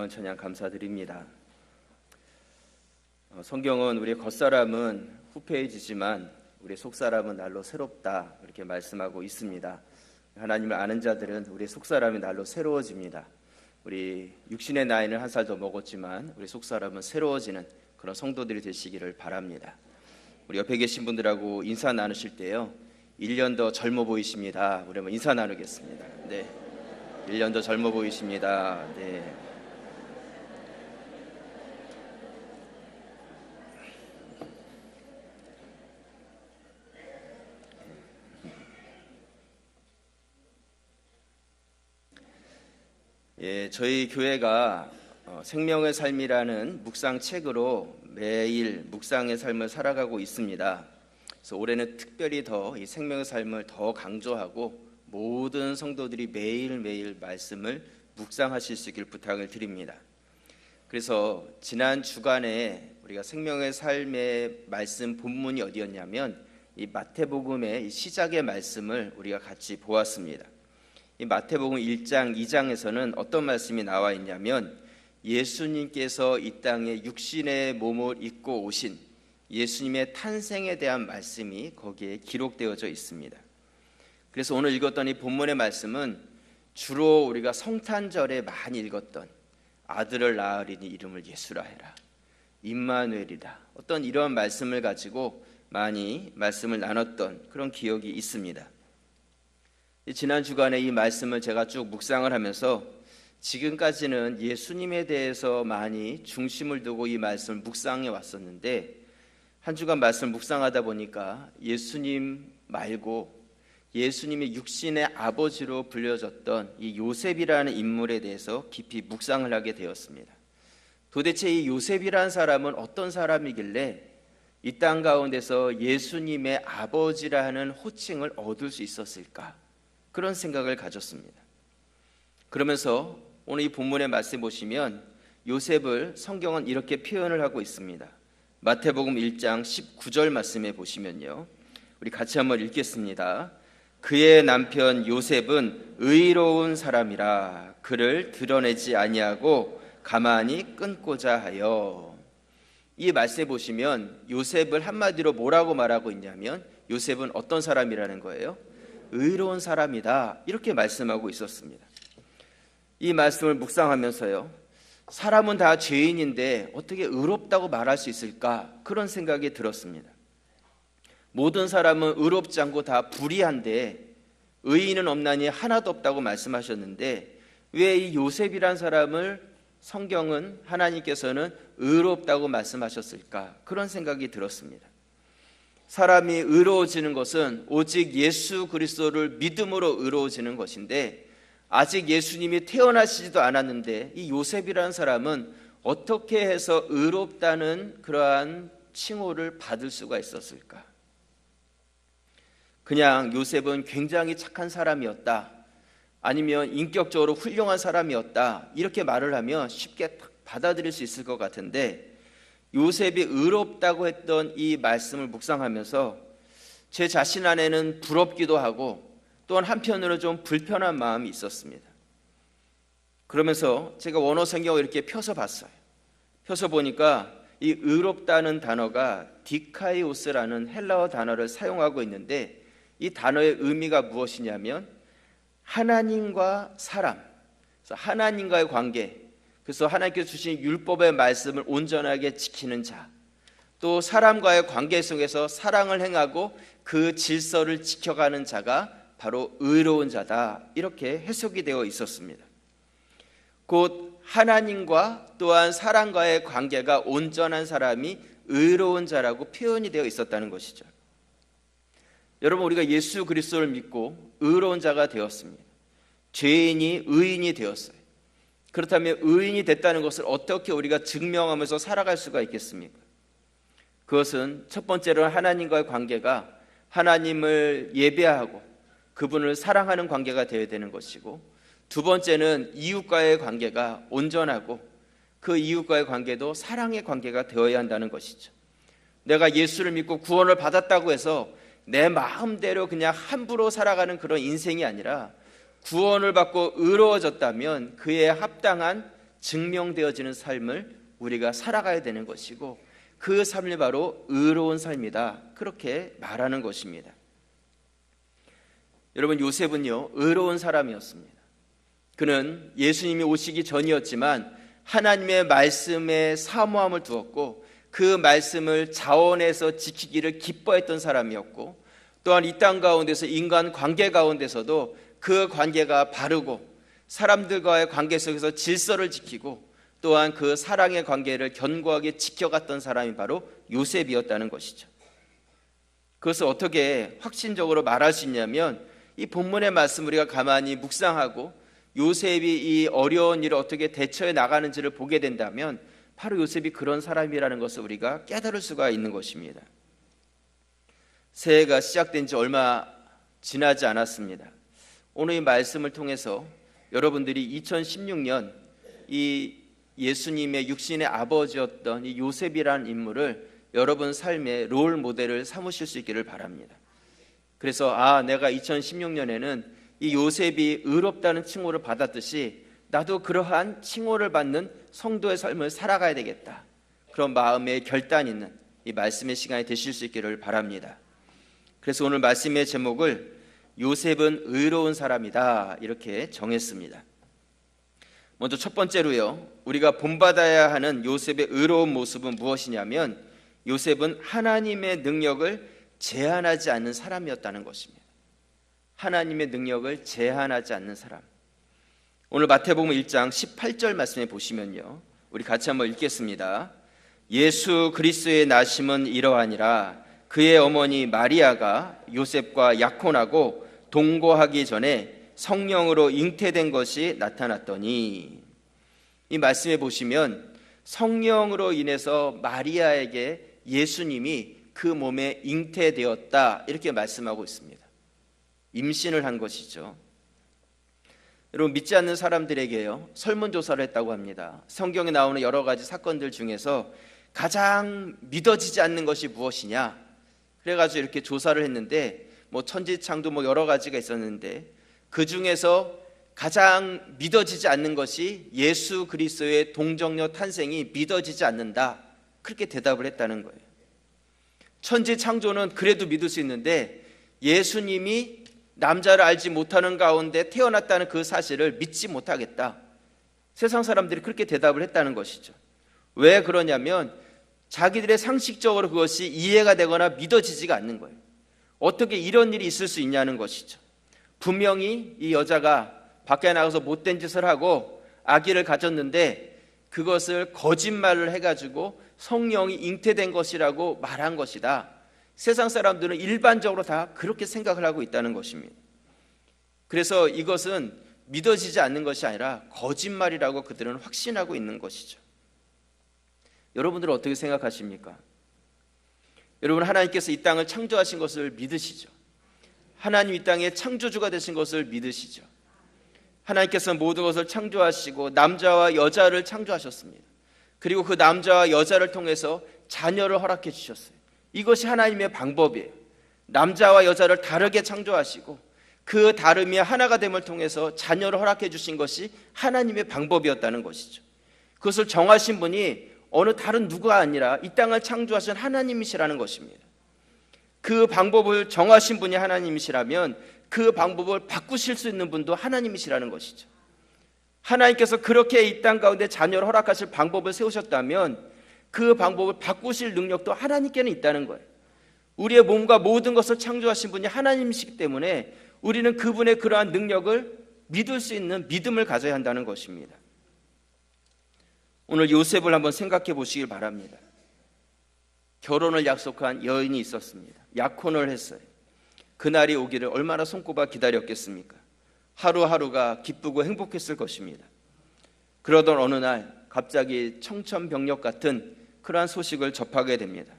아름다운 찬양 감사드립니다. 성경은 우리의 겉사람은 후패해지지만 우리의 속사람은 날로 새롭다 이렇게 말씀하고 있습니다. 하나님을 아는 자들은 우리의 속사람이 날로 새로워집니다. 우리 육신의 나이는 한 살 더 먹었지만 우리 속사람은 새로워지는 그런 성도들이 되시기를 바랍니다. 우리 옆에 계신 분들하고 인사 나누실 때요, 1년 더 젊어 보이십니다. 우리 한번 인사 나누겠습니다. 네, 1년 더 젊어 보이십니다. 네. 저희 교회가 생명의 삶이라는 묵상 책으로 매일 묵상의 삶을 살아가고 있습니다. 그래서 올해는 특별히 더 이 생명의 삶을 더 강조하고 모든 성도들이 매일매일 말씀을 묵상하실 수 있길 부탁을 드립니다. 그래서 지난 주간에 우리가 생명의 삶의 말씀 본문이 어디였냐면 이 마태복음의 시작의 말씀을 우리가 같이 보았습니다. 이 마태복음 1장 2장에서는 어떤 말씀이 나와 있냐면 예수님께서 이 땅에 육신의 몸을 입고 오신 예수님의 탄생에 대한 말씀이 거기에 기록되어져 있습니다. 그래서 오늘 읽었던 이 본문의 말씀은 주로 우리가 성탄절에 많이 읽었던 아들을 낳으리니 이름을 예수라 해라, 임마누엘이다, 어떤 이런 말씀을 가지고 많이 말씀을 나눴던 그런 기억이 있습니다. 지난 주간에 이 말씀을 제가 쭉 묵상을 하면서 지금까지는 예수님에 대해서 많이 중심을 두고 이 말씀을 묵상해 왔었는데, 한 주간 말씀을 묵상하다 보니까 예수님 말고 예수님의 육신의 아버지로 불려졌던 이 요셉이라는 인물에 대해서 깊이 묵상을 하게 되었습니다. 도대체 이 요셉이라는 사람은 어떤 사람이길래 이 땅 가운데서 예수님의 아버지라는 호칭을 얻을 수 있었을까? 그런 생각을 가졌습니다. 그러면서 오늘 이 본문의 말씀 보시면 요셉을 성경은 이렇게 표현을 하고 있습니다. 마태복음 1장 19절 말씀에 보시면요, 우리 같이 한번 읽겠습니다. 그의 남편 요셉은 의로운 사람이라 그를 드러내지 아니하고 가만히 끊고자 하여. 이 말씀에 보시면 요셉을 한마디로 뭐라고 말하고 있냐면 요셉은 어떤 사람이라는 거예요? 의로운 사람이다, 이렇게 말씀하고 있었습니다. 이 말씀을 묵상하면서요, 사람은 다 죄인인데 어떻게 의롭다고 말할 수 있을까? 그런 생각이 들었습니다. 모든 사람은 의롭지 않고 다 불의한데 의인은 없나니 하나도 없다고 말씀하셨는데 왜 이 요셉이란 사람을 성경은 하나님께서는 의롭다고 말씀하셨을까? 그런 생각이 들었습니다. 사람이 의로워지는 것은 오직 예수 그리스도를 믿음으로 의로워지는 것인데, 아직 예수님이 태어나시지도 않았는데 이 요셉이라는 사람은 어떻게 해서 의롭다는 그러한 칭호를 받을 수가 있었을까? 그냥 요셉은 굉장히 착한 사람이었다, 아니면 인격적으로 훌륭한 사람이었다, 이렇게 말을 하면 쉽게 받아들일 수 있을 것 같은데, 요셉이 의롭다고 했던 이 말씀을 묵상하면서 제 자신 안에는 부럽기도 하고 또한 한편으로 좀 불편한 마음이 있었습니다. 그러면서 제가 원어 성경을 이렇게 펴서 봤어요. 펴서 보니까 이 의롭다는 단어가 디카이오스라는 헬라어 단어를 사용하고 있는데, 이 단어의 의미가 무엇이냐면 하나님과 사람, 그래서 하나님과의 관계, 그래서 하나님께서 주신 율법의 말씀을 온전하게 지키는 자, 또 사람과의 관계 속에서 사랑을 행하고 그 질서를 지켜가는 자가 바로 의로운 자다, 이렇게 해석이 되어 있었습니다. 곧 하나님과 또한 사람과의 관계가 온전한 사람이 의로운 자라고 표현이 되어 있었다는 것이죠. 여러분, 우리가 예수 그리스도를 믿고 의로운 자가 되었습니다. 죄인이 의인이 되었어요. 그렇다면 의인이 됐다는 것을 어떻게 우리가 증명하면서 살아갈 수가 있겠습니까? 그것은 첫 번째로 하나님과의 관계가 하나님을 예배하고 그분을 사랑하는 관계가 되어야 되는 것이고, 두 번째는 이웃과의 관계가 온전하고 그 이웃과의 관계도 사랑의 관계가 되어야 한다는 것이죠. 내가 예수를 믿고 구원을 받았다고 해서 내 마음대로 그냥 함부로 살아가는 그런 인생이 아니라, 구원을 받고 의로워졌다면 그에 합당한 증명되어지는 삶을 우리가 살아가야 되는 것이고, 그 삶이 바로 의로운 삶이다, 그렇게 말하는 것입니다. 여러분, 요셉은요 의로운 사람이었습니다. 그는 예수님이 오시기 전이었지만 하나님의 말씀에 사모함을 두었고, 그 말씀을 자원해서 지키기를 기뻐했던 사람이었고, 또한 이 땅 가운데서 인간 관계 가운데서도 그 관계가 바르고 사람들과의 관계 속에서 질서를 지키고, 또한 그 사랑의 관계를 견고하게 지켜갔던 사람이 바로 요셉이었다는 것이죠. 그것을 어떻게 확신적으로 말할 수 있냐면, 이 본문의 말씀 우리가 가만히 묵상하고 요셉이 이 어려운 일을 어떻게 대처해 나가는지를 보게 된다면 바로 요셉이 그런 사람이라는 것을 우리가 깨달을 수가 있는 것입니다. 새해가 시작된 지 얼마 지나지 않았습니다. 오늘 이 말씀을 통해서 여러분들이 2016년 이 예수님의 육신의 아버지였던 이 요셉이라는 인물을 여러분 삶의 롤 모델을 삼으실 수 있기를 바랍니다. 그래서 내가 2016년에는 이 요셉이 의롭다는 칭호를 받았듯이 나도 그러한 칭호를 받는 성도의 삶을 살아가야 되겠다, 그런 마음의 결단 있는 이 말씀의 시간이 되실 수 있기를 바랍니다. 그래서 오늘 말씀의 제목을 요셉은 의로운 사람이다, 이렇게 정했습니다. 먼저 첫 번째로요, 우리가 본받아야 하는 요셉의 의로운 모습은 무엇이냐면, 요셉은 하나님의 능력을 제한하지 않는 사람이었다는 것입니다. 하나님의 능력을 제한하지 않는 사람. 오늘 마태복음 1장 18절 말씀에 보시면요, 우리 같이 한번 읽겠습니다. 예수 그리스도의 나심은 이러하니라. 그의 어머니 마리아가 요셉과 약혼하고 동거하기 전에 성령으로 잉태된 것이 나타났더니, 이 말씀에 보시면 성령으로 인해서 마리아에게 예수님이 그 몸에 잉태되었다, 이렇게 말씀하고 있습니다. 임신을 한 것이죠. 여러분, 믿지 않는 사람들에게요 설문조사를 했다고 합니다. 성경에 나오는 여러 가지 사건들 중에서 가장 믿어지지 않는 것이 무엇이냐, 그래가지고 이렇게 조사를 했는데 천지창조 여러 가지가 있었는데, 그 중에서 가장 믿어지지 않는 것이 예수 그리스도의 동정녀 탄생이 믿어지지 않는다, 그렇게 대답을 했다는 거예요. 천지창조는 그래도 믿을 수 있는데 예수님이 남자를 알지 못하는 가운데 태어났다는 그 사실을 믿지 못하겠다, 세상 사람들이 그렇게 대답을 했다는 것이죠. 왜 그러냐면 자기들의 상식적으로 그것이 이해가 되거나 믿어지지가 않는 거예요. 어떻게 이런 일이 있을 수 있냐는 것이죠. 분명히 이 여자가 밖에 나가서 못된 짓을 하고 아기를 가졌는데 그것을 거짓말을 해가지고 성령이 잉태된 것이라고 말한 것이다. 세상 사람들은 일반적으로 다 그렇게 생각을 하고 있다는 것입니다. 그래서 이것은 믿어지지 않는 것이 아니라 거짓말이라고 그들은 확신하고 있는 것이죠. 여러분들은 어떻게 생각하십니까? 여러분, 하나님께서 이 땅을 창조하신 것을 믿으시죠? 하나님 이 땅의 창조주가 되신 것을 믿으시죠? 하나님께서 모든 것을 창조하시고 남자와 여자를 창조하셨습니다. 그리고 그 남자와 여자를 통해서 자녀를 허락해 주셨어요. 이것이 하나님의 방법이에요. 남자와 여자를 다르게 창조하시고 그 다름이 하나가 됨을 통해서 자녀를 허락해 주신 것이 하나님의 방법이었다는 것이죠. 그것을 정하신 분이 어느 다른 누가 아니라 이 땅을 창조하신 하나님이시라는 것입니다. 그 방법을 정하신 분이 하나님이시라면 그 방법을 바꾸실 수 있는 분도 하나님이시라는 것이죠. 하나님께서 그렇게 이 땅 가운데 자녀를 허락하실 방법을 세우셨다면 그 방법을 바꾸실 능력도 하나님께는 있다는 거예요. 우리의 몸과 모든 것을 창조하신 분이 하나님이시기 때문에 우리는 그분의 그러한 능력을 믿을 수 있는 믿음을 가져야 한다는 것입니다. 오늘 요셉을 한번 생각해 보시길 바랍니다. 결혼을 약속한 여인이 있었습니다. 약혼을 했어요. 그날이 오기를 얼마나 손꼽아 기다렸겠습니까? 하루하루가 기쁘고 행복했을 것입니다. 그러던 어느 날 갑자기 청천벽력 같은 그러한 소식을 접하게 됩니다.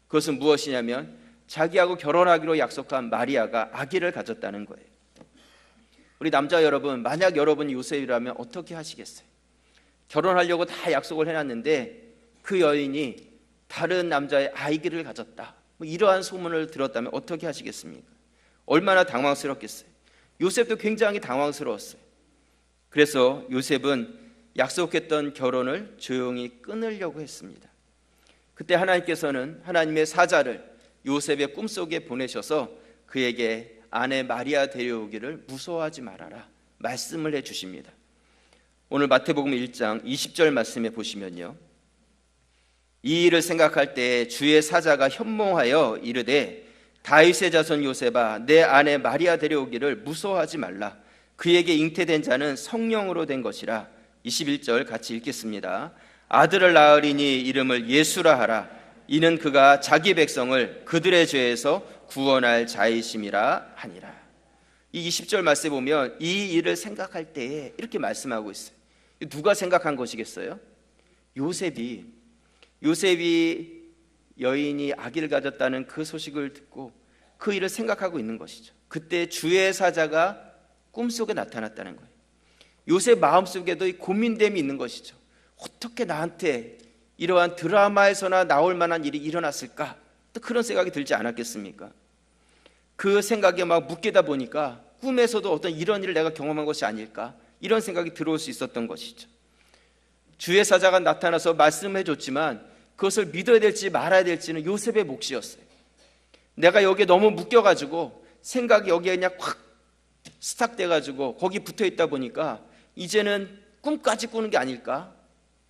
그것은 무엇이냐면 자기하고 결혼하기로 약속한 마리아가 아기를 가졌다는 거예요. 우리 남자 여러분, 만약 여러분이 요셉이라면 어떻게 하시겠어요? 결혼하려고 다 약속을 해놨는데 그 여인이 다른 남자의 아기를 가졌다, 이러한 소문을 들었다면 어떻게 하시겠습니까? 얼마나 당황스럽겠어요. 요셉도 굉장히 당황스러웠어요. 그래서 요셉은 약속했던 결혼을 조용히 끊으려고 했습니다. 그때 하나님께서는 하나님의 사자를 요셉의 꿈속에 보내셔서 그에게 아내 마리아 데려오기를 무서워하지 말아라 말씀을 해주십니다. 오늘 마태복음 1장 20절 말씀에 보시면요, 이 일을 생각할 때 주의 사자가 현몽하여 이르되 다윗의 자손 요셉아 내 아내 마리아 데려오기를 무서워하지 말라. 그에게 잉태된 자는 성령으로 된 것이라. 21절 같이 읽겠습니다. 아들을 낳으리니 이름을 예수라 하라. 이는 그가 자기 백성을 그들의 죄에서 구원할 자이심이라 하니라. 이 20절 말씀에 보면 이 일을 생각할 때에 이렇게 말씀하고 있어요. 누가 생각한 것이겠어요? 요셉이 여인이 아기를 가졌다는 그 소식을 듣고 그 일을 생각하고 있는 것이죠. 그때 주의 사자가 꿈속에 나타났다는 거예요. 요셉 마음속에도 이 고민됨이 있는 것이죠. 어떻게 나한테 이러한 드라마에서나 나올 만한 일이 일어났을까? 또 그런 생각이 들지 않았겠습니까? 그 생각에 막 묻게다 보니까 꿈에서도 어떤 이런 일을 내가 경험한 것이 아닐까? 이런 생각이 들어올 수 있었던 것이죠. 주의 사자가 나타나서 말씀해 줬지만 그것을 믿어야 될지 말아야 될지는 요셉의 몫이었어요. 내가 여기에 너무 묶여가지고 생각이 여기에 그냥 확 스탁돼가지고 거기 붙어있다 보니까 이제는 꿈까지 꾸는 게 아닐까?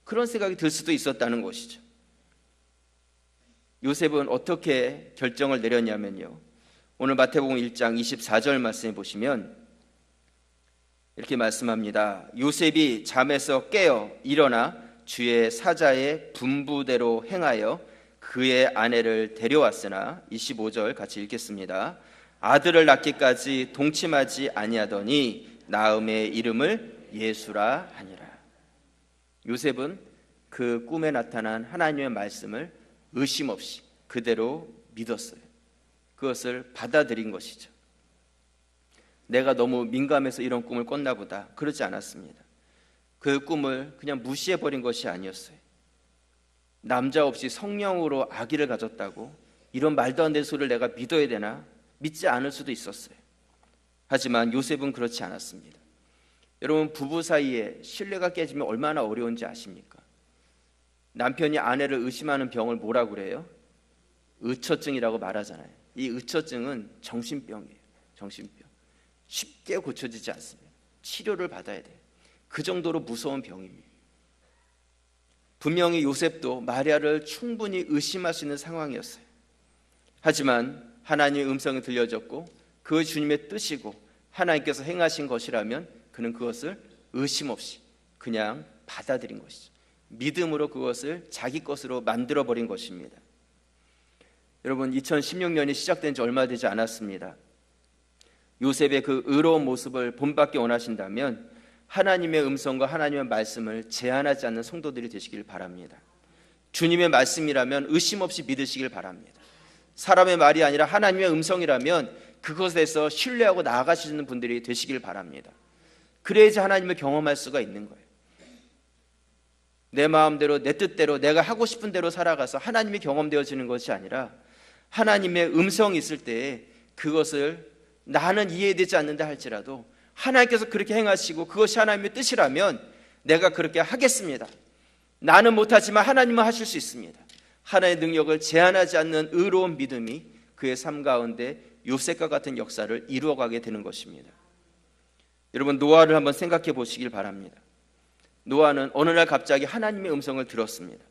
그런 생각이 들 수도 있었다는 것이죠. 요셉은 어떻게 결정을 내렸냐면요, 오늘 마태복음 1장 24절 말씀해 보시면 이렇게 말씀합니다. 요셉이 잠에서 깨어 일어나 주의 사자의 분부대로 행하여 그의 아내를 데려왔으나 25절 같이 읽겠습니다. 아들을 낳기까지 동침하지 아니하더니 낳음의 이름을 예수라 하니라. 요셉은 그 꿈에 나타난 하나님의 말씀을 의심 없이 그대로 믿었어요. 그것을 받아들인 것이죠. 내가 너무 민감해서 이런 꿈을 꿨나 보다, 그러지 않았습니다. 그 꿈을 그냥 무시해버린 것이 아니었어요. 남자 없이 성령으로 아기를 가졌다고 이런 말도 안 되는 소리를 내가 믿어야 되나? 믿지 않을 수도 있었어요. 하지만 요셉은 그렇지 않았습니다. 여러분, 부부 사이에 신뢰가 깨지면 얼마나 어려운지 아십니까? 남편이 아내를 의심하는 병을 뭐라고 그래요? 의처증이라고 말하잖아요. 이 의처증은 정신병이에요. 정신병. 쉽게 고쳐지지 않습니다. 치료를 받아야 돼요. 그 정도로 무서운 병입니다. 분명히 요셉도 마리아를 충분히 의심할 수 있는 상황이었어요. 하지만 하나님의 음성이 들려졌고 그 주님의 뜻이고 하나님께서 행하신 것이라면 그는 그것을 의심 없이 그냥 받아들인 것이죠. 믿음으로 그것을 자기 것으로 만들어버린 것입니다. 여러분, 2016년이 시작된 지 얼마 되지 않았습니다. 요셉의 그 의로운 모습을 본받기 원하신다면 하나님의 음성과 하나님의 말씀을 제한하지 않는 성도들이 되시길 바랍니다. 주님의 말씀이라면 의심 없이 믿으시길 바랍니다. 사람의 말이 아니라 하나님의 음성이라면 그것에서 신뢰하고 나아가시는 분들이 되시길 바랍니다. 그래야지 하나님을 경험할 수가 있는 거예요. 내 마음대로 내 뜻대로 내가 하고 싶은 대로 살아가서 하나님이 경험되어지는 것이 아니라 하나님의 음성이 있을 때 그것을 나는 이해되지 않는다 할지라도 하나님께서 그렇게 행하시고 그것이 하나님의 뜻이라면 내가 그렇게 하겠습니다. 나는 못하지만 하나님은 하실 수 있습니다. 하나님의 능력을 제한하지 않는 의로운 믿음이 그의 삶 가운데 요셉과 같은 역사를 이루어가게 되는 것입니다. 여러분, 노아를 한번 생각해 보시길 바랍니다. 노아는 어느 날 갑자기 하나님의 음성을 들었습니다.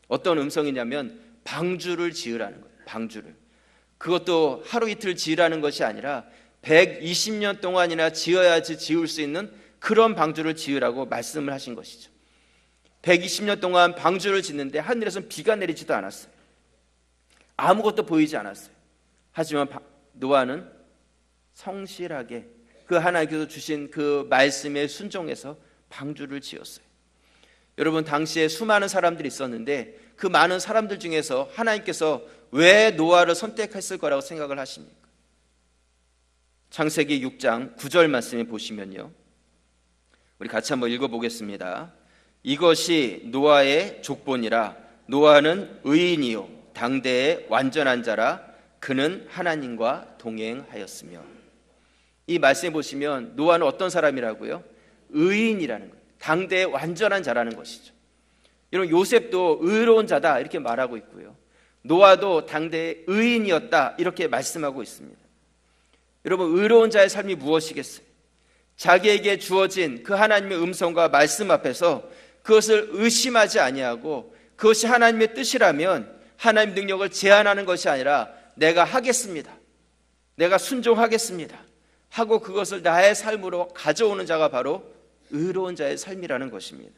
어떤 음성이냐면 방주를 지으라는 거예요. 방주를. 그것도 하루 이틀 지으라는 것이 아니라 120년 동안이나 지어야지 지을 수 있는 그런 방주를 지으라고 말씀을 하신 것이죠. 120년 동안 방주를 짓는데 하늘에서는 비가 내리지도 않았어요. 아무것도 보이지 않았어요. 하지만 노아는 성실하게 그 하나님께서 주신 그 말씀에 순종해서 방주를 지었어요. 여러분, 당시에 수많은 사람들이 있었는데 그 많은 사람들 중에서 하나님께서 왜 노아를 선택했을 거라고 생각을 하십니까? 창세기 6장 9절 말씀에 보시면요, 우리 같이 한번 읽어보겠습니다. 이것이 노아의 족본이라. 노아는 의인이요 당대의 완전한 자라. 그는 하나님과 동행하였으며. 이 말씀에 보시면 노아는 어떤 사람이라고요? 의인이라는 거예요. 당대의 완전한 자라는 것이죠. 여러분, 요셉도 의로운 자다 이렇게 말하고 있고요. 노아도 당대의 의인이었다 이렇게 말씀하고 있습니다. 여러분, 의로운 자의 삶이 무엇이겠어요? 자기에게 주어진 그 하나님의 음성과 말씀 앞에서 그것을 의심하지 아니하고 그것이 하나님의 뜻이라면 하나님 능력을 제한하는 것이 아니라 내가 하겠습니다, 내가 순종하겠습니다 하고 그것을 나의 삶으로 가져오는 자가 바로 의로운 자의 삶이라는 것입니다.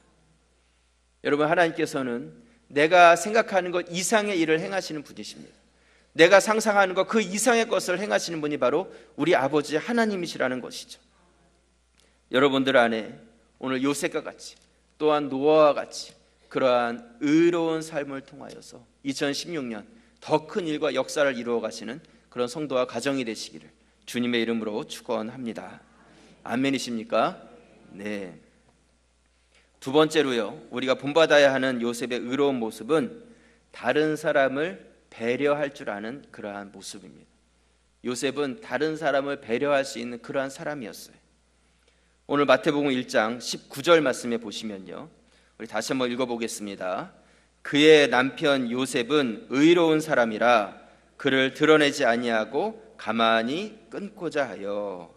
여러분, 하나님께서는 내가 생각하는 것 이상의 일을 행하시는 분이십니다. 내가 상상하는 것 그 이상의 것을 행하시는 분이 바로 우리 아버지 하나님이시라는 것이죠. 여러분들 안에 오늘 요셉과 같이 또한 노아와 같이 그러한 의로운 삶을 통하여서 2016년 더 큰 일과 역사를 이루어 가시는 그런 성도와 가정이 되시기를 주님의 이름으로 축원합니다. 아멘이십니까? 네. 두 번째로요, 우리가 본받아야 하는 요셉의 의로운 모습은 다른 사람을 배려할 줄 아는 그러한 모습입니다. 요셉은 다른 사람을 배려할 수 있는 그러한 사람이었어요. 오늘 마태복음 1장 19절 말씀에 보시면요, 우리 다시 한번 읽어보겠습니다. 그의 남편 요셉은 의로운 사람이라 그를 드러내지 아니하고 가만히 끊고자 하여.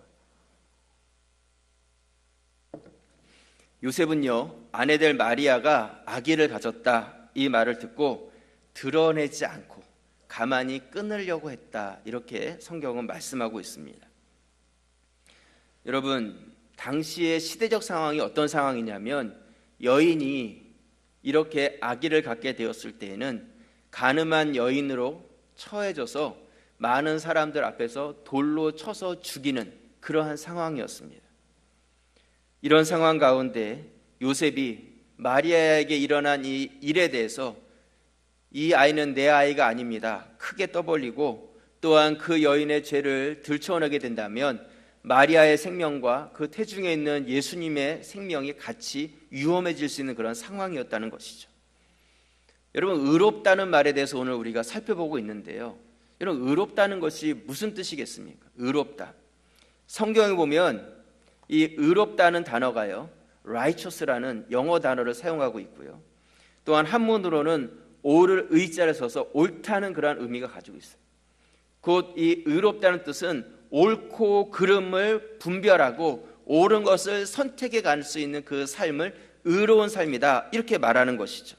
요셉은요, 아내될 마리아가 아기를 가졌다 이 말을 듣고 드러내지 않고 가만히 끊으려고 했다 이렇게 성경은 말씀하고 있습니다. 여러분, 당시의 시대적 상황이 어떤 상황이냐면 여인이 이렇게 아기를 갖게 되었을 때에는 간음한 여인으로 처해져서 많은 사람들 앞에서 돌로 쳐서 죽이는 그러한 상황이었습니다. 이런 상황 가운데 요셉이 마리아에게 일어난 이 일에 대해서 이 아이는 내 아이가 아닙니다 크게 떠벌리고, 또한 그 여인의 죄를 들춰내게 된다면 마리아의 생명과 그 태중에 있는 예수님의 생명이 같이 위험해질 수 있는 그런 상황이었다는 것이죠. 여러분, 의롭다는 말에 대해서 오늘 우리가 살펴보고 있는데요, 여러분, 의롭다는 것이 무슨 뜻이겠습니까? 의롭다, 성경에 보면 이 의롭다는 단어가요, righteous라는 영어 단어를 사용하고 있고요, 또한 한문으로는 오를 의자를 써서 옳다는 그러한 의미가 가지고 있어요. 곧 이 의롭다는 뜻은 옳고 그름을 분별하고 옳은 것을 선택해 갈 수 있는 그 삶을 의로운 삶이다 이렇게 말하는 것이죠.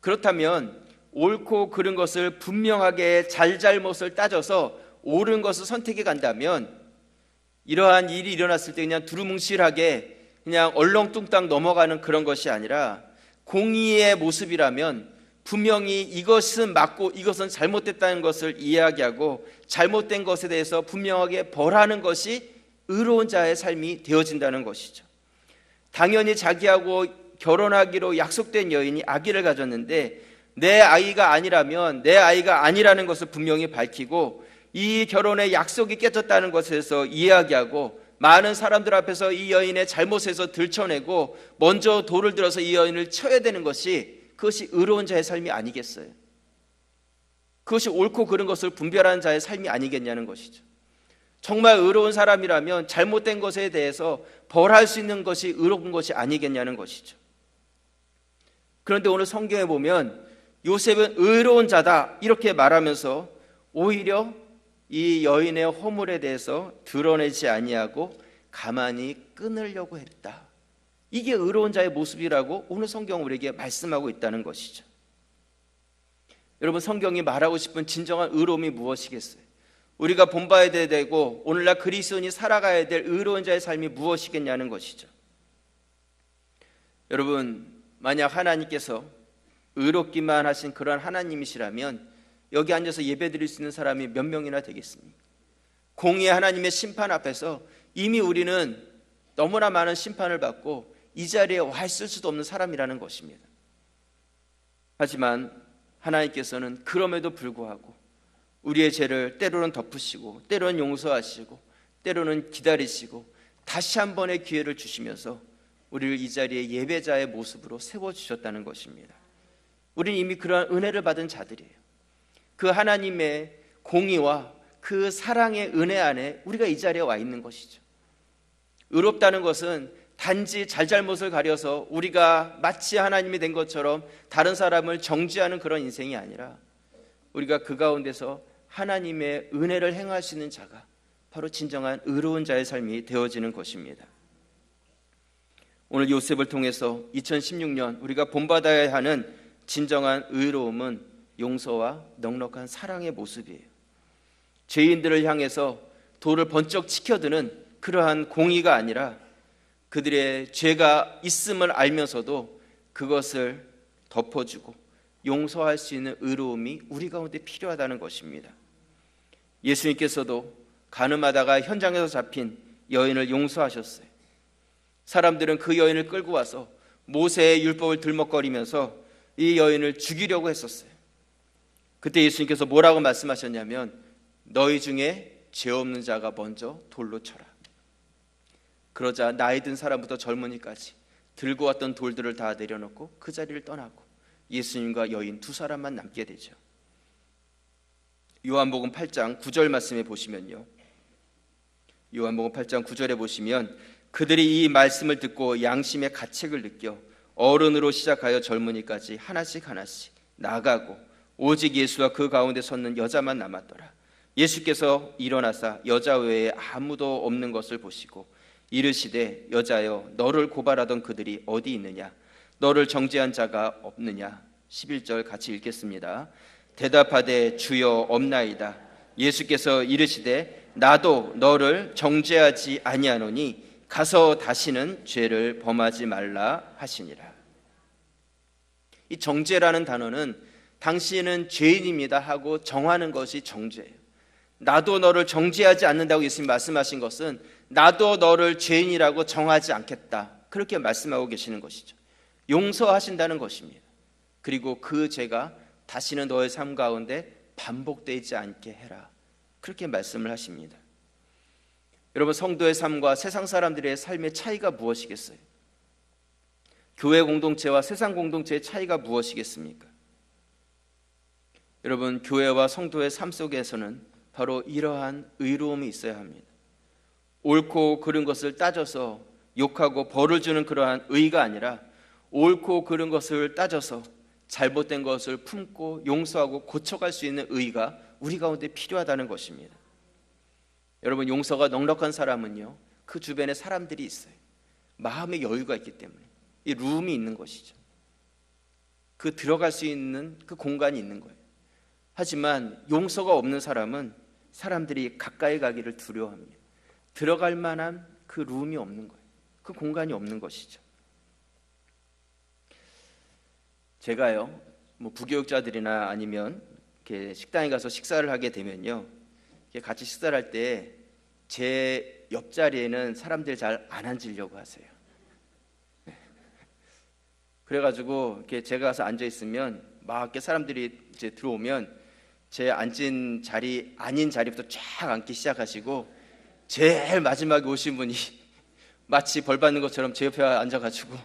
그렇다면 옳고 그른 것을 분명하게 잘잘못을 따져서 옳은 것을 선택해 간다면 이러한 일이 일어났을 때 그냥 두루뭉실하게 그냥 얼렁뚱땅 넘어가는 그런 것이 아니라 공의의 모습이라면 분명히 이것은 맞고 이것은 잘못됐다는 것을 이야기하고 잘못된 것에 대해서 분명하게 벌하는 것이 의로운 자의 삶이 되어진다는 것이죠. 당연히 자기하고 결혼하기로 약속된 여인이 아기를 가졌는데 내 아이가 아니라면 내 아이가 아니라는 것을 분명히 밝히고 이 결혼의 약속이 깨졌다는 것에서 이야기하고 많은 사람들 앞에서 이 여인의 잘못에서 들춰내고 먼저 돌을 들어서 이 여인을 쳐야 되는 것이, 그것이 의로운 자의 삶이 아니겠어요? 그것이 옳고 그른 것을 분별하는 자의 삶이 아니겠냐는 것이죠. 정말 의로운 사람이라면 잘못된 것에 대해서 벌할 수 있는 것이 의로운 것이 아니겠냐는 것이죠. 그런데 오늘 성경에 보면 요셉은 의로운 자다 이렇게 말하면서 오히려 이 여인의 허물에 대해서 드러내지 아니하고 가만히 끊으려고 했다. 이게 의로운 자의 모습이라고 오늘 성경은 우리에게 말씀하고 있다는 것이죠. 여러분, 성경이 말하고 싶은 진정한 의로움이 무엇이겠어요? 우리가 본받아야 되고 오늘날 그리스도인이 살아가야 될 의로운 자의 삶이 무엇이겠냐는 것이죠. 여러분, 만약 하나님께서 의롭기만 하신 그런 하나님이시라면 여기 앉아서 예배드릴 수 있는 사람이 몇 명이나 되겠습니까? 공의의 하나님의 심판 앞에서 이미 우리는 너무나 많은 심판을 받고 이 자리에 와 있을 수도 없는 사람이라는 것입니다. 하지만 하나님께서는 그럼에도 불구하고 우리의 죄를 때로는 덮으시고 때로는 용서하시고 때로는 기다리시고 다시 한 번의 기회를 주시면서 우리를 이 자리에 예배자의 모습으로 세워주셨다는 것입니다. 우리는 이미 그러한 은혜를 받은 자들이에요. 그 하나님의 공의와 그 사랑의 은혜 안에 우리가 이 자리에 와 있는 것이죠. 의롭다는 것은 단지 잘잘못을 가려서 우리가 마치 하나님이 된 것처럼 다른 사람을 정죄하는 그런 인생이 아니라 우리가 그 가운데서 하나님의 은혜를 행할 수 있는 자가 바로 진정한 의로운 자의 삶이 되어지는 것입니다. 오늘 요셉을 통해서 2016년 우리가 본받아야 하는 진정한 의로움은 용서와 넉넉한 사랑의 모습이에요. 죄인들을 향해서 돌을 번쩍 치켜드는 그러한 공의가 아니라 그들의 죄가 있음을 알면서도 그것을 덮어주고 용서할 수 있는 의로움이 우리 가운데 필요하다는 것입니다. 예수님께서도 간음하다가 현장에서 잡힌 여인을 용서하셨어요. 사람들은 그 여인을 끌고 와서 모세의 율법을 들먹거리면서 이 여인을 죽이려고 했었어요. 그때 예수님께서 뭐라고 말씀하셨냐면 너희 중에 죄 없는 자가 먼저 돌로 쳐라. 그러자 나이 든 사람부터 젊은이까지 들고 왔던 돌들을 다 내려놓고 그 자리를 떠나고 예수님과 여인 두 사람만 남게 되죠. 요한복음 8장 9절 말씀에 보시면요, 요한복음 8장 9절에 보시면 그들이 이 말씀을 듣고 양심의 가책을 느껴 어른으로 시작하여 젊은이까지 하나씩 나가고 오직 예수와 그 가운데 섰는 여자만 남았더라. 예수께서 일어나사 여자 외에 아무도 없는 것을 보시고 이르시되 여자여 너를 고발하던 그들이 어디 있느냐? 너를 정죄한 자가 없느냐? 11절 같이 읽겠습니다. 대답하되 주여 없나이다. 예수께서 이르시되 나도 너를 정죄하지 아니하노니 가서 다시는 죄를 범하지 말라 하시니라. 이 정죄라는 단어는 당신은 죄인입니다 하고 정하는 것이 정죄예요. 나도 너를 정죄하지 않는다고 예수님 말씀하신 것은 나도 너를 죄인이라고 정하지 않겠다, 그렇게 말씀하고 계시는 것이죠. 용서하신다는 것입니다. 그리고 그 죄가 다시는 너의 삶 가운데 반복되지 않게 해라, 그렇게 말씀을 하십니다. 여러분, 성도의 삶과 세상 사람들의 삶의 차이가 무엇이겠어요? 교회 공동체와 세상 공동체의 차이가 무엇이겠습니까? 여러분, 교회와 성도의 삶 속에서는 바로 이러한 의로움이 있어야 합니다. 옳고 그른 것을 따져서 욕하고 벌을 주는 그러한 의가 아니라 옳고 그른 것을 따져서 잘못된 것을 품고 용서하고 고쳐갈 수 있는 의가 우리 가운데 필요하다는 것입니다. 여러분, 용서가 넉넉한 사람은요, 그 주변에 사람들이 있어요. 마음의 여유가 있기 때문에 이 룸이 있는 것이죠. 그 들어갈 수 있는 그 공간이 있는 거예요. 하지만 용서가 없는 사람은 사람들이 가까이 가기를 두려워합니다. 들어갈 만한 그 룸이 없는 거예요. 그 공간이 없는 것이죠. 제가요, 부교육자들이나 아니면 이렇게 식당에 가서 식사를 하게 되면요, 같이 식사를 할 때 제 옆자리에는 사람들 잘 안 앉으려고 하세요. 그래가지고 이렇게 제가 가서 앉아 있으면 막 이렇게 사람들이 이제 들어오면 제 앉은 자리 아닌 자리부터 쫙 앉기 시작하시고 제일 마지막에 오신 분이 마치 벌 받는 것처럼 제 옆에 앉아가지고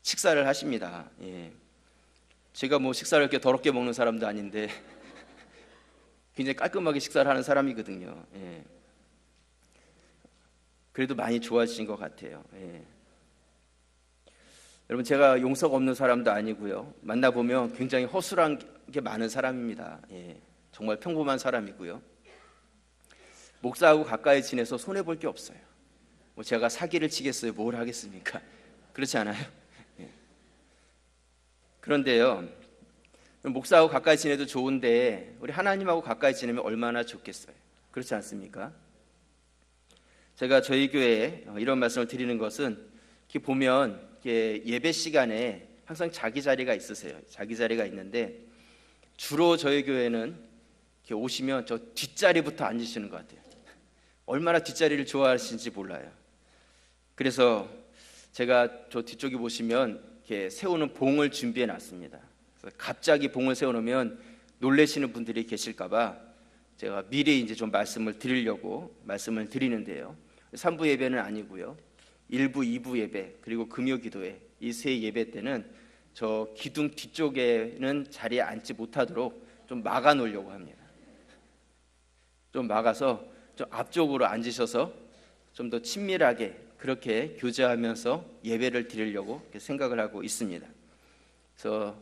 식사를 하십니다. 예. 제가 식사를 이렇게 더럽게 먹는 사람도 아닌데 굉장히 깔끔하게 식사를 하는 사람이거든요. 예. 그래도 많이 좋아지신 것 같아요. 예. 여러분, 제가 용서가 없는 사람도 아니고요, 만나보면 굉장히 허술한 게 많은 사람입니다. 예. 정말 평범한 사람이고요, 목사하고 가까이 지내서 손해볼 게 없어요. 제가 사기를 치겠어요? 뭘 하겠습니까? 그렇지 않아요? 예. 그런데요, 목사하고 가까이 지내도 좋은데 우리 하나님하고 가까이 지내면 얼마나 좋겠어요? 그렇지 않습니까? 제가 저희 교회에 이런 말씀을 드리는 것은 이렇게 보면 예배 시간에 항상 자기 자리가 있으세요. 자기 자리가 있는데 주로 저희 교회는 이렇게 오시면 저 뒷자리부터 앉으시는 것 같아요. 얼마나 뒷자리를 좋아하시는지 몰라요. 그래서 제가 저 뒤쪽에 보시면 이렇게 세우는 봉을 준비해 놨습니다. 그래서 갑자기 봉을 세워놓으면 놀라시는 분들이 계실까봐 제가 미리 이제 좀 말씀을 드리려고 말씀을 드리는데요. 3부 예배는 아니고요, 1부, 2부 예배 그리고 금요 기도회, 이 세 예배 때는 저 기둥 뒤쪽에는 자리에 앉지 못하도록 좀 막아 놓으려고 합니다. 좀 막아서 좀 앞쪽으로 앉으셔서 좀 더 친밀하게 그렇게 교제하면서 예배를 드리려고 생각을 하고 있습니다. 그래서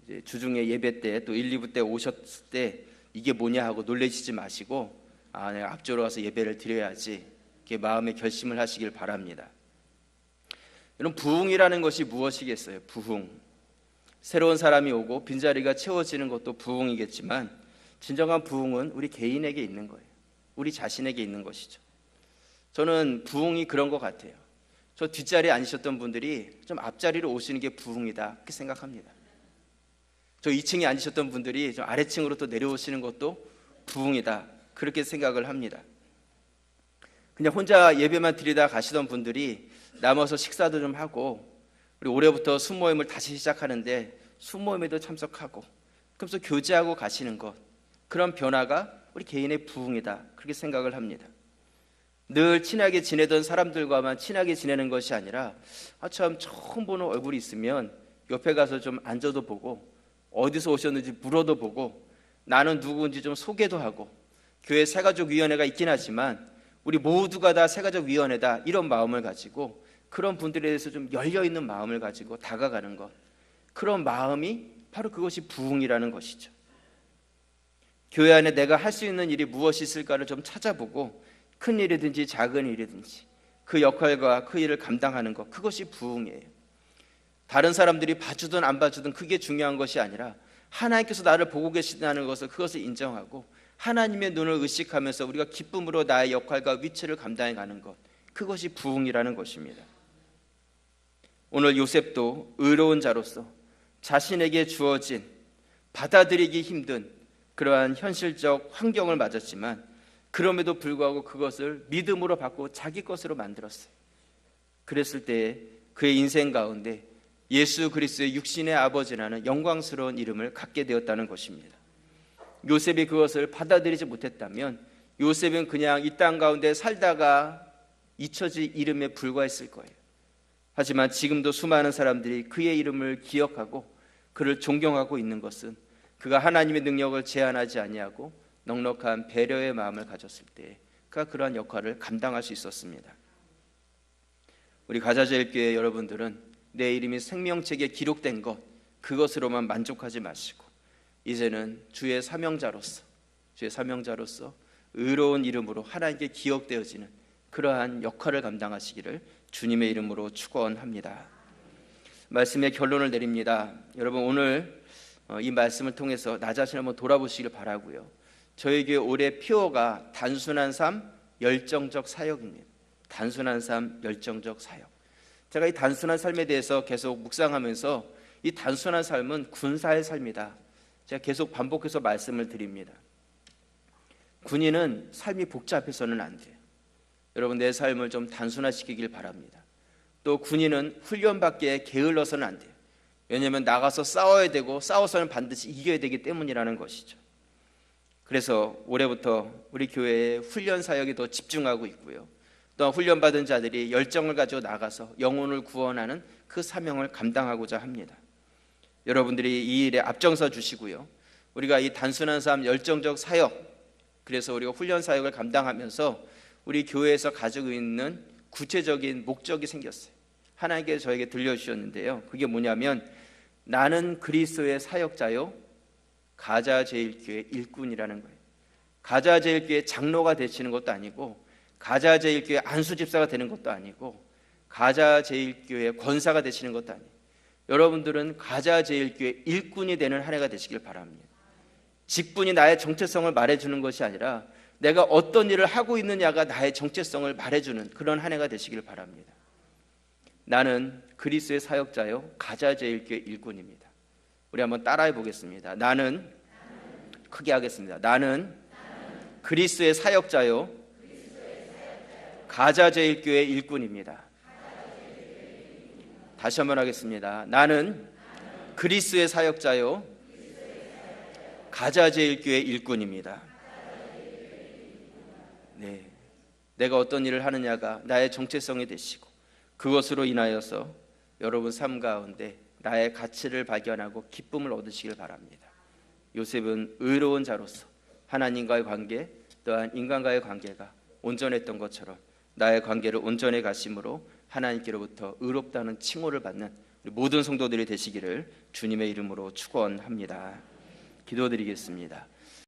이제 주중에 예배 때 또 1, 2부 때 오셨을 때 이게 뭐냐 하고 놀라시지 마시고 내가 앞쪽으로 가서 예배를 드려야지 이렇게 마음의 결심을 하시길 바랍니다. 여러분, 부흥이라는 것이 무엇이겠어요? 부흥. 새로운 사람이 오고 빈자리가 채워지는 것도 부흥이겠지만 진정한 부흥은 우리 개인에게 있는 거예요. 우리 자신에게 있는 것이죠. 저는 부흥이 그런 것 같아요. 저 뒷자리에 앉으셨던 분들이 좀 앞자리로 오시는 게 부흥이다 그렇게 생각합니다. 저 2층에 앉으셨던 분들이 좀 아래층으로 또 내려오시는 것도 부흥이다 그렇게 생각을 합니다. 그냥 혼자 예배만 드리다 가시던 분들이 남아서 식사도 좀 하고 우리 올해부터 순모임을 다시 시작하는데 순모임에도 참석하고 그러면서 교제하고 가시는 것, 그런 변화가 우리 개인의 부흥이다 그렇게 생각을 합니다. 늘 친하게 지내던 사람들과만 친하게 지내는 것이 아니라 참 처음 보는 얼굴이 있으면 옆에 가서 좀 앉아도 보고 어디서 오셨는지 물어도 보고 나는 누구인지 좀 소개도 하고, 교회 새가족위원회가 있긴 하지만 우리 모두가 다 새가족위원회다 이런 마음을 가지고 그런 분들에 대해서 좀 열려있는 마음을 가지고 다가가는 것, 그런 마음이 바로 그것이 부흥이라는 것이죠. 교회 안에 내가 할 수 있는 일이 무엇이 있을까를 좀 찾아보고 큰 일이든지 작은 일이든지 그 역할과 그 일을 감당하는 것, 그것이 부흥이에요. 다른 사람들이 봐주든 안 봐주든 그게 중요한 것이 아니라 하나님께서 나를 보고 계시다는 것을, 그것을 인정하고 하나님의 눈을 의식하면서 우리가 기쁨으로 나의 역할과 위치를 감당해 가는 것, 그것이 부흥이라는 것입니다. 오늘 요셉도 의로운 자로서 자신에게 주어진 받아들이기 힘든 그러한 현실적 환경을 맞았지만 그럼에도 불구하고 그것을 믿음으로 받고 자기 것으로 만들었어요. 그랬을 때 그의 인생 가운데 예수 그리스도의 육신의 아버지라는 영광스러운 이름을 갖게 되었다는 것입니다. 요셉이 그것을 받아들이지 못했다면 요셉은 그냥 이 땅 가운데 살다가 잊혀질 이름에 불과했을 거예요. 하지만 지금도 수많은 사람들이 그의 이름을 기억하고 그를 존경하고 있는 것은 그가 하나님의 능력을 제한하지 아니하고 넉넉한 배려의 마음을 가졌을 때 그가 그러한 역할을 감당할 수 있었습니다. 우리 가자제일교회 여러분들은 내 이름이 생명책에 기록된 것, 그것으로만 만족하지 마시고 이제는 주의 사명자로서 의로운 이름으로 하나님께 기억되어지는 그러한 역할을 감당하시기를 주님의 이름으로 축원합니다. 말씀의 결론을 내립니다. 여러분, 오늘 이 말씀을 통해서 나 자신을 한번 돌아보시길 바라고요. 저에게 올해 표어가 단순한 삶, 열정적 사역입니다. 단순한 삶, 열정적 사역. 제가 이 단순한 삶에 대해서 계속 묵상하면서 이 단순한 삶은 군사의 삶이다, 제가 계속 반복해서 말씀을 드립니다. 군인은 삶이 복잡해서는 안 돼요. 여러분, 내 삶을 좀 단순화시키길 바랍니다. 또 군인은 훈련밖에 게을러서는 안 돼요. 왜냐하면 나가서 싸워야 되고 싸워서는 반드시 이겨야 되기 때문이라는 것이죠. 그래서 올해부터 우리 교회에 훈련 사역에 더 집중하고 있고요. 또한 훈련받은 자들이 열정을 가지고 나가서 영혼을 구원하는 그 사명을 감당하고자 합니다. 여러분들이 이 일에 앞장서 주시고요. 우리가 이 단순한 삶, 열정적 사역, 그래서 우리가 훈련 사역을 감당하면서 우리 교회에서 가지고 있는 구체적인 목적이 생겼어요. 하나님께서 저에게 들려주셨는데요. 그게 뭐냐면 나는 그리스도의 사역자요 가자제일교회 일꾼이라는 거예요. 가자제일교회 장로가 되시는 것도 아니고 가자제일교회 안수집사가 되는 것도 아니고 가자제일교회 권사가 되시는 것도 아니에요. 여러분들은 가자제일교회 일꾼이 되는 한 해가 되시길 바랍니다. 직분이 나의 정체성을 말해주는 것이 아니라 내가 어떤 일을 하고 있느냐가 나의 정체성을 말해주는 그런 한 해가 되시길 바랍니다. 나는 그리스도의 사역자요 가자제일교회 일꾼입니다. 우리 한번 따라해 보겠습니다. 나는, 크게 하겠습니다. 나는 그리스도의 사역자요 가자제일교회 일꾼입니다. 다시 한번 하겠습니다. 나는 그리스도의 사역자요 가자제일교회 일꾼입니다. 네, 내가 어떤 일을 하느냐가 나의 정체성이 되시고 그것으로 인하여서 여러분 삶 가운데 나의 가치를 발견하고 기쁨을 얻으시길 바랍니다. 요셉은 의로운 자로서 하나님과의 관계 또한 인간과의 관계가 온전했던 것처럼 나의 관계를 온전히 가심으로 하나님께로부터 의롭다는 칭호를 받는 우리 모든 성도들이 되시기를 주님의 이름으로 축원합니다. 기도드리겠습니다.